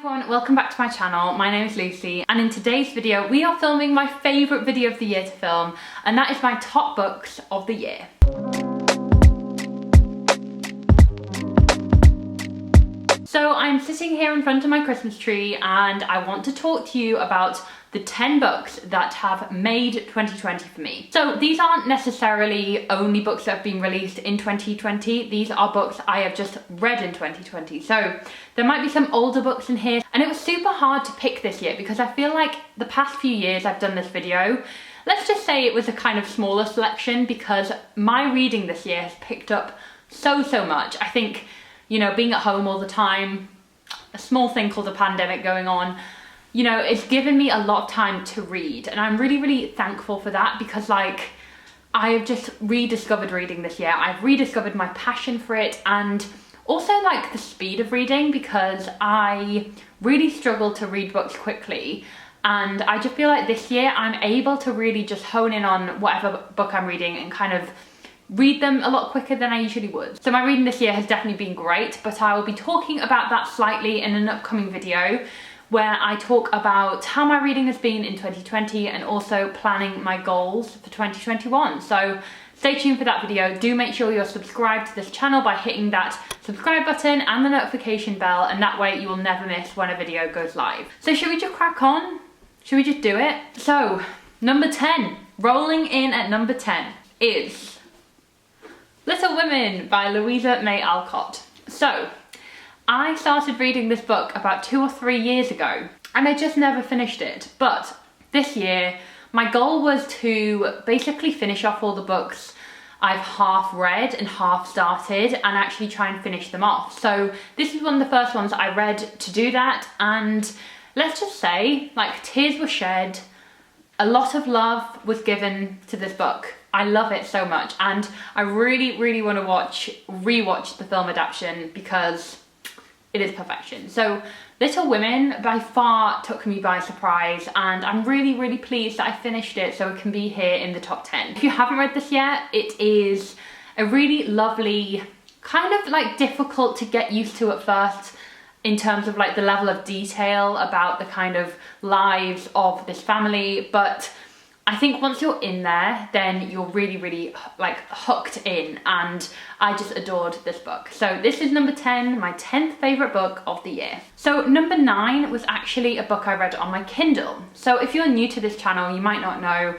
Everyone, welcome back to my channel. My name is Lucy, and in today's video we are filming my favourite video of the year to film, and that is my top books of the year. So I'm sitting here in front of my Christmas tree and I want to talk to you about the 10 books that have made 2020 for me. So these aren't necessarily only books that have been released in 2020, these are books I have just read in 2020. So there might be some older books in here, and it was super hard to pick this year because I feel like the past few years I've done this video, let's just say it was a kind of smaller selection because my reading this year has picked up so much. I think, you know, being at home all the time, a small thing called a pandemic going on, you know, it's given me a lot of time to read, and I'm really thankful for that because, like, I have just rediscovered reading this year. I've rediscovered my passion for it and also like the speed of reading because I really struggle to read books quickly, and I just feel like this year I'm able to really just hone in on whatever book I'm reading and kind of read them a lot quicker than I usually would. So my reading this year has definitely been great, but I will be talking about that slightly in an upcoming video where I talk about how my reading has been in 2020 and also planning my goals for 2021. So stay tuned for that video. Do make sure you're subscribed to this channel by hitting that subscribe button and the notification bell, and that way you will never miss when a video goes live. So should we just crack on? Should we just do it? So number 10, rolling in at number 10 is Little Women by Louisa May Alcott. So I started reading this book about 2 or 3 years ago and I just never finished it. But this year, my goal was to basically finish off all the books I've half read and half started and actually try and finish them off. So this is one of the first ones I read to do that, and let's just say, like, tears were shed, a lot of love was given to this book. I love it so much, and I really want to rewatch the film adaptation because it is perfection. So Little Women by far took me by surprise, and I'm really pleased that I finished it so it can be here in the top 10. If you haven't read this yet, it is a really lovely, kind of like difficult to get used to at first in terms of like the level of detail about the kind of lives of this family, but I think once you're in there, then you're really like hooked in, and I just adored this book. So this is number 10, my 10th favourite book of the year. So number 9 was actually a book I read on my Kindle. So if you're new to this channel, you might not know,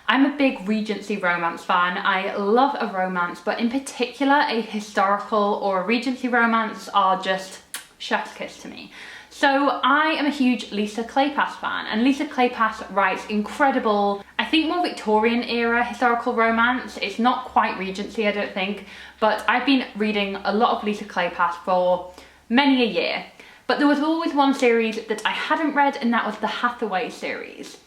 I'm a big Regency romance fan. I love a romance, but in particular a historical or a Regency romance are just chef's kiss to me. So I am a huge Lisa Kleypas fan, and Lisa Kleypas writes incredible, I think more Victorian era historical romance. It's not quite Regency, I don't think, but I've been reading a lot of Lisa Kleypas for many a year. But there was always one series that I hadn't read, and that was the Hathaway series.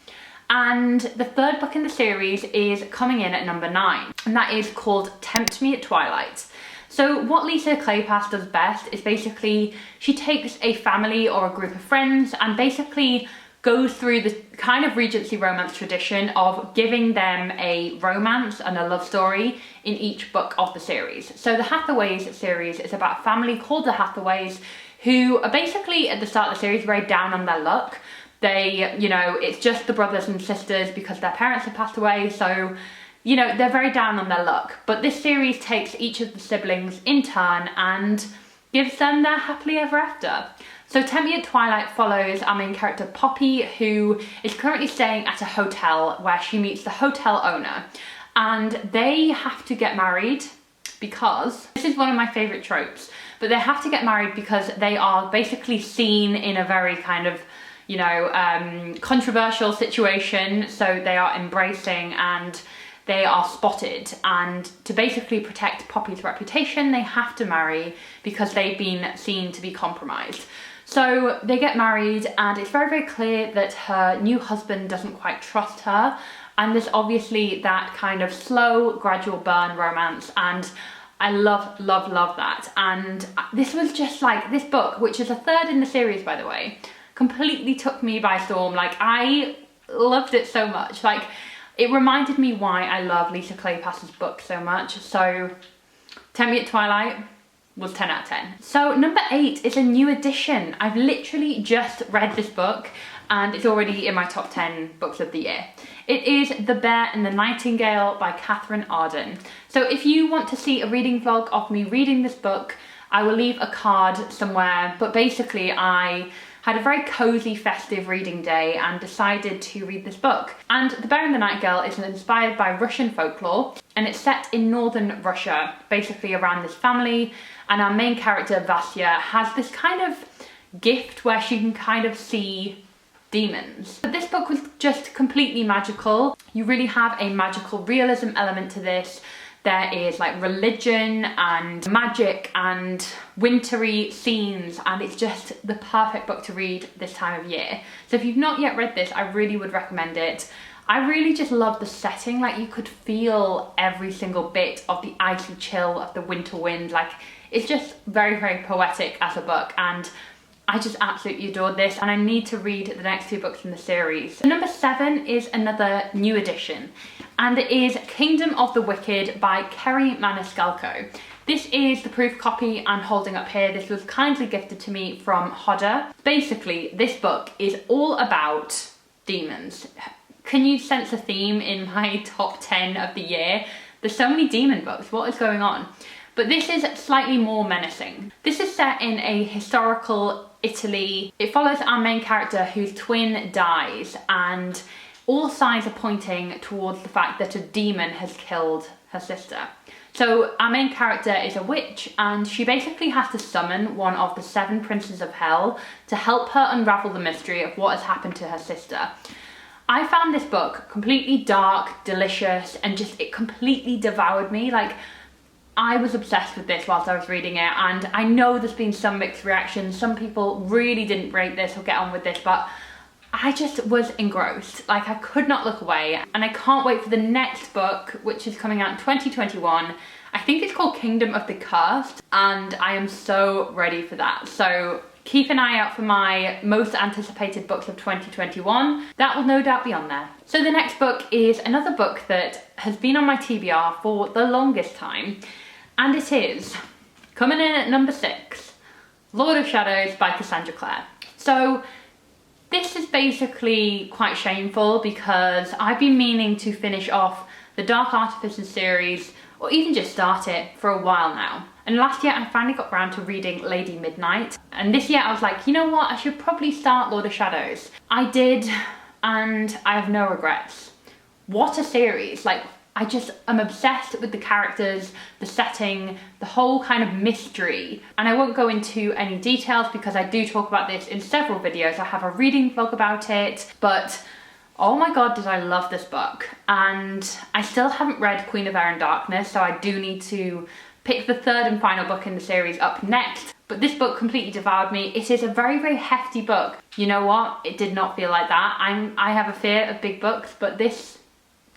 And the third book in the series is coming in at number 9, and that is called Tempt Me at Twilight. So what Lisa Kleypas does best is basically she takes a family or a group of friends and basically goes through the kind of Regency romance tradition of giving them a romance and a love story in each book of the series. So the Hathaways series is about a family called the Hathaways who are basically at the start of the series very down on their luck. They, you know, it's just the brothers and sisters because their parents have passed away, so you know, they're very down on their luck. But this series takes each of the siblings in turn and gives them their happily ever after. So Tempt Me at Twilight follows our main character Poppy, who is currently staying at a hotel where she meets the hotel owner. And they have to get married because, this is one of my favourite tropes, but they have to get married because they are basically seen in a very kind of, you know, controversial situation. So they are embracing and they are spotted, and to basically protect Poppy's reputation, they have to marry because they've been seen to be compromised. So they get married, and it's very clear that her new husband doesn't quite trust her, and there's obviously that kind of slow, gradual burn romance, and I love that. And this was just like, this book, which is a third in the series by the way, completely took me by storm. Like, I loved it so much. Like, it reminded me why I love Lisa Kleypas's book so much. So Tempt Me at Twilight, was 10 out of 10. So number 8 is a new edition. I've literally just read this book and it's already in my top 10 books of the year. It is The Bear and the Nightingale by Catherine Arden. So if you want to see a reading vlog of me reading this book, I will leave a card somewhere, but basically I had a very cozy festive reading day and decided to read this book. And The Bear and the Nightingale is inspired by Russian folklore and it's set in northern Russia, basically around this family, and our main character Vasya has this kind of gift where she can kind of see demons. But this book was just completely magical. You really have a magical realism element to this. There is like religion and magic and wintry scenes, and it's just the perfect book to read this time of year. So if you've not yet read this, I really would recommend it. I really just love the setting. Like, you could feel every single bit of the icy chill of the winter wind. Like, it's just very, very poetic as a book, and I just absolutely adored this, and I need to read the next 2 books in the series. So number 7 is another new edition, and it is Kingdom of the Wicked by Kerri Maniscalco. This is the proof copy I'm holding up here. This was kindly gifted to me from Hodder. Basically, this book is all about demons. Can you sense a theme in my top 10 of the year? There's so many demon books, what is going on? But this is slightly more menacing. This is set in a historical Italy. It follows our main character whose twin dies, and all signs are pointing towards the fact that a demon has killed her sister. So our main character is a witch, and she basically has to summon one of the 7 princes of hell to help her unravel the mystery of what has happened to her sister. I found this book completely dark, delicious, and just it completely devoured me. Like, I was obsessed with this whilst I was reading it, and I know there's been some mixed reactions. Some people really didn't rate this or get on with this, but I just was engrossed. Like, I could not look away, and I can't wait for the next book, which is coming out in 2021. I think it's called Kingdom of the Cursed, and I am so ready for that. So keep an eye out for my most anticipated books of 2021. That will no doubt be on there. So the next book is another book that has been on my TBR for the longest time, and it is, coming in at number 6, Lord of Shadows by Cassandra Clare. So this is basically quite shameful because I've been meaning to finish off the Dark Artifices series, or even just start it, for a while now. And last year I finally got around to reading Lady Midnight, and this year I was like, you know what, I should probably start Lord of Shadows. I did, and I have no regrets. What a series. Like, I just am obsessed with the characters, the setting, the whole kind of mystery. And I won't go into any details because I do talk about this in several videos. I have a reading vlog about it, but oh my god, did I love this book. And I still haven't read Queen of Air and Darkness, so I do need to pick the 3rd and final book in the series up next. But this book completely devoured me. It is a very, very hefty book. You know what? It did not feel like that. I have a fear of big books, but this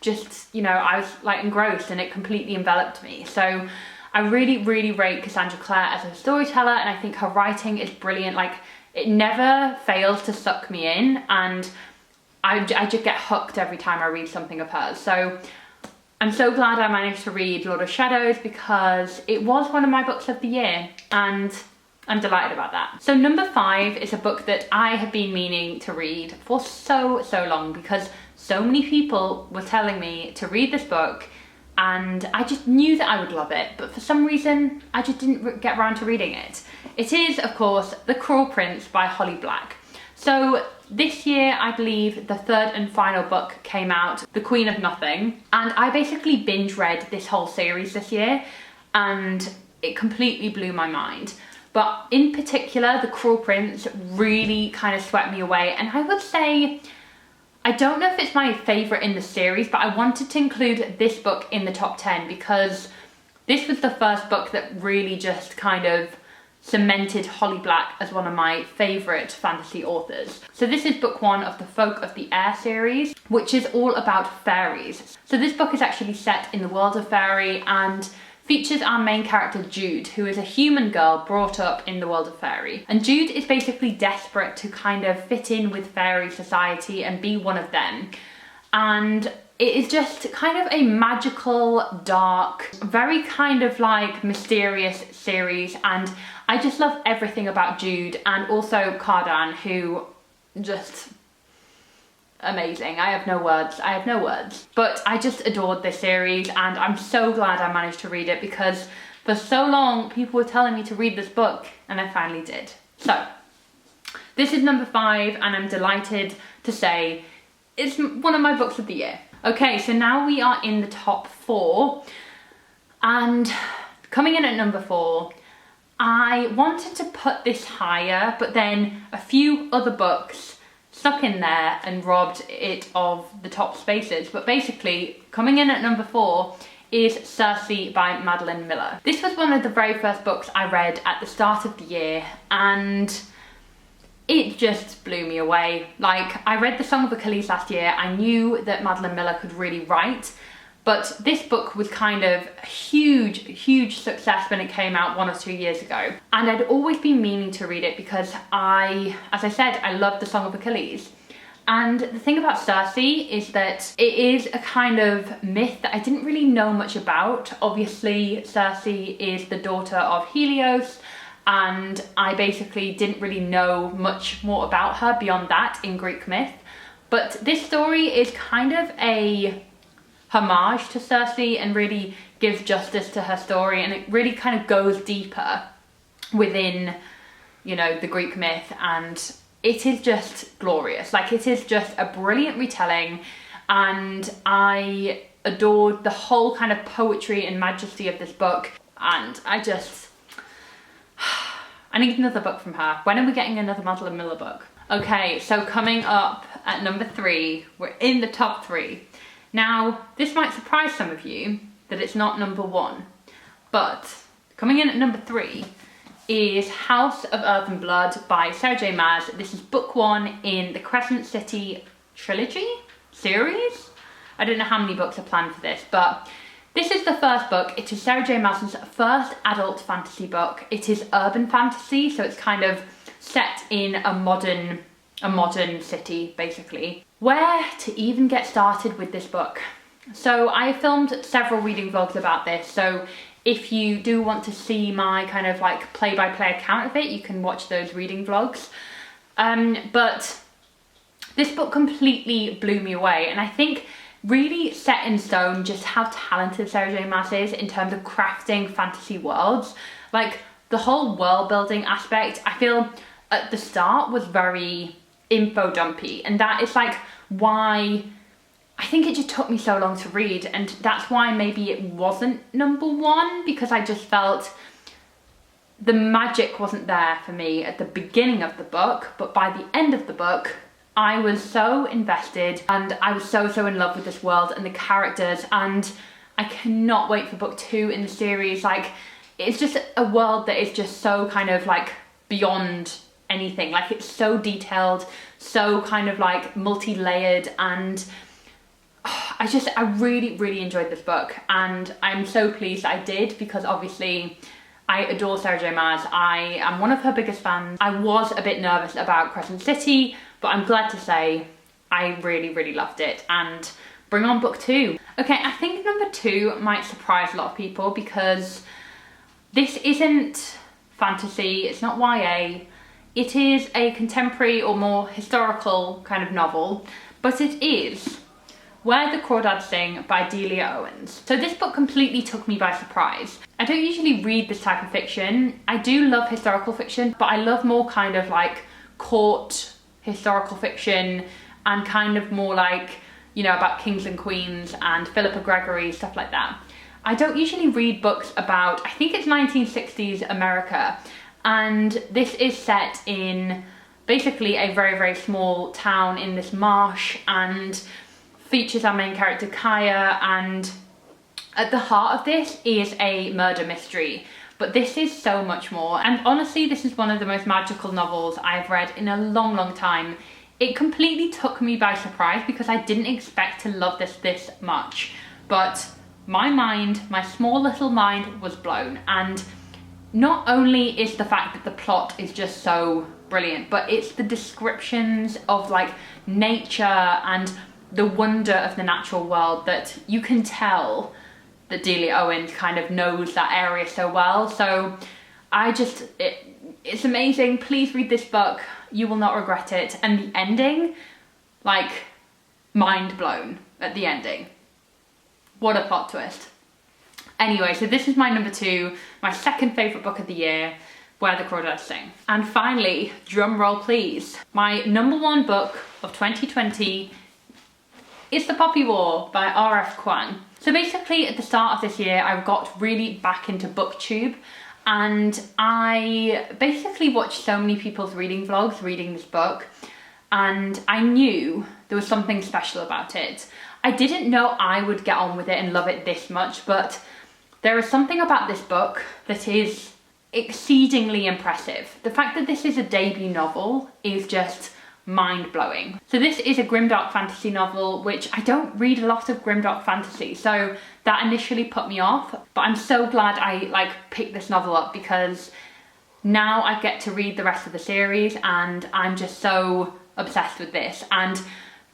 just, you know, I was like engrossed and it completely enveloped me. So I really, really rate Cassandra Clare as a storyteller, and I think her writing is brilliant. Like, it never fails to suck me in, and I just get hooked every time I read something of hers. So I'm so glad I managed to read Lord of Shadows because it was one of my books of the year, and I'm delighted about that. So number 5 is a book that I have been meaning to read for so long because so many people were telling me to read this book, and I just knew that I would love it, but for some reason I just didn't get around to reading it. It is, of course, The Cruel Prince by Holly Black. So this year, I believe, the 3rd and final book came out, The Queen of Nothing, and I basically binge read this whole series this year, and it completely blew my mind. But in particular, The Cruel Prince really kind of swept me away, and I would say, I don't know if it's my favourite in the series, but I wanted to include this book in the top 10 because this was the first book that really just kind of cemented Holly Black as one of my favourite fantasy authors. So this is book 1 of the Folk of the Air series, which is all about fairies. So this book is actually set in the world of fairy and features our main character Jude, who is a human girl brought up in the world of fairy. And Jude is basically desperate to kind of fit in with fairy society and be one of them. And it is just kind of a magical, dark, very kind of like mysterious series, and I just love everything about Jude, and also Cardan, who just amazing. I have no words. I have no words. But I just adored this series, and I'm so glad I managed to read it, because for so long people were telling me to read this book and I finally did. So this is number 5, and I'm delighted to say it's one of my books of the year. Okay, so now we are in the top 4, and coming in at number 4, I wanted to put this higher, but then a few other books stuck in there and robbed it of the top spaces. But basically, coming in at number 4 is Circe by Madeline Miller. This was one of the very first books I read at the start of the year, and it just blew me away. Like, I read The Song of Achilles last year. I knew that Madeline Miller could really write, but this book was kind of a huge success when it came out 1 or 2 years ago. And I'd always been meaning to read it because as I said, I loved The Song of Achilles. And the thing about Circe is that it is a kind of myth that I didn't really know much about. Obviously, Circe is the daughter of Helios, and I basically didn't really know much more about her beyond that in Greek myth. But this story is kind of a homage to Circe and really gives justice to her story, and it really kind of goes deeper within, you know, the Greek myth, and it is just glorious. Like, it is just a brilliant retelling, and I adored the whole kind of poetry and majesty of this book, and I need another book from her. When are we getting another Madeline Miller book? Okay, so coming up at number 3, we're in the top 3. Now, this might surprise some of you that it's not number 1, but coming in at number 3 is House of Earth and Blood by Sarah J Maas. This is book 1 in the Crescent City trilogy series. I don't know how many books are planned for this, but this is the first book. It is Sarah J Maas's first adult fantasy book. It is urban fantasy, so it's kind of set in a modern city, basically. Where to even get started with this book? So I filmed several reading vlogs about this, so if you do want to see my kind of like play-by-play account of it, you can watch those reading vlogs. But this book completely blew me away, and I think really set in stone just how talented Sarah J Maas is in terms of crafting fantasy worlds. Like, the whole world building aspect, I feel at the start was very info dumpy, and that is like why I think it just took me so long to read, and that's why maybe it wasn't number 1, because I just felt the magic wasn't there for me at the beginning of the book, but by the end of the book I was so invested, and I was so in love with this world and the characters, and I cannot wait for book 2 in the series. Like, it's just a world that is just so kind of like beyond anything. Like, it's so detailed, so kind of like multi-layered, and I really enjoyed this book, and I'm so pleased I did, because obviously I adore Sarah J Maas. I am one of her biggest fans. I was a bit nervous about Crescent City, but I'm glad to say I really loved it, and bring on book 2. Okay, I think number 2 might surprise a lot of people, because this isn't fantasy, it's not YA, it is a contemporary or more historical kind of novel, but it is Where the Crawdads Sing by Delia Owens. So this book completely took me by surprise. I don't usually read this type of fiction. I do love historical fiction, but I love more kind of like court historical fiction, and kind of more like, you know, about kings and queens and Philippa Gregory, stuff like that. I don't usually read books about, I think it's 1960s America, and this is set in basically a very small town in this marsh, and features our main character Kaya, and at the heart of this is a murder mystery. But this is so much more, and honestly this is one of the most magical novels I've read in a long time. It completely took me by surprise, because I didn't expect to love this much, but my small little mind was blown. And not only is the fact that the plot is just so brilliant, but it's the descriptions of like nature and the wonder of the natural world that you can tell that Delia Owens kind of knows that area so well. So it's amazing. Please read this book. You will not regret it. And the ending, like, mind blown at the ending. What a plot twist. Anyway, so this is my number 2, my second favourite book of the year, Where the Crawdads Sing. And finally, drum roll please, my number 1 book of 2020 is The Poppy War by R.F. Kuang. So basically at the start of this year, I got really back into BookTube, and I basically watched so many people's reading vlogs reading this book, and I knew there was something special about it. I didn't know I would get on with it and love it this much, but there is something about this book that is exceedingly impressive. The fact that this is a debut novel is just mind-blowing. So this is a grimdark fantasy novel, which I don't read a lot of grimdark fantasy, so that initially put me off, but I'm so glad I picked this novel up, because now I get to read the rest of the series and I'm just so obsessed with this. And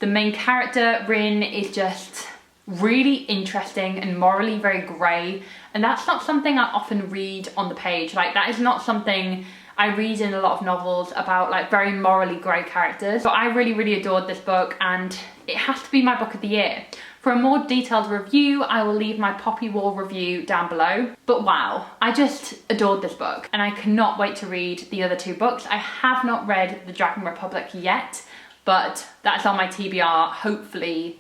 the main character, Rin, is just really interesting and morally very grey, and that's not something I often read on the page. Like, that is not something I read in a lot of novels about, like, very morally grey characters. So I really adored this book, and it has to be my book of the year. For a more detailed review, I will leave my Poppy War review down below. But wow, I just adored this book, and I cannot wait to read the other 2 books. I have not read The Dragon Republic yet, but that's on my TBR, hopefully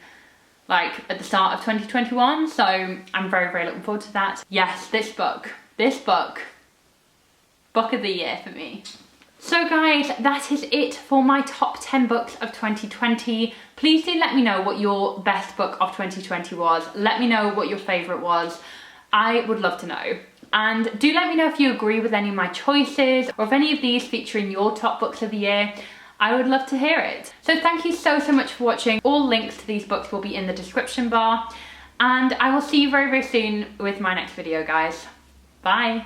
like at the start of 2021, so I'm very looking forward to that. Yes, this book, book of the year for me. So guys, that is it for my top 10 books of 2020. Please do let me know what your best book of 2020 was. Let me know what your favourite was. I would love to know. And do let me know if you agree with any of my choices, or if any of these feature in your top books of the year. I would love to hear it. So thank you so much for watching. All links to these books will be in the description bar, and I will see you very soon with my next video, guys. Bye.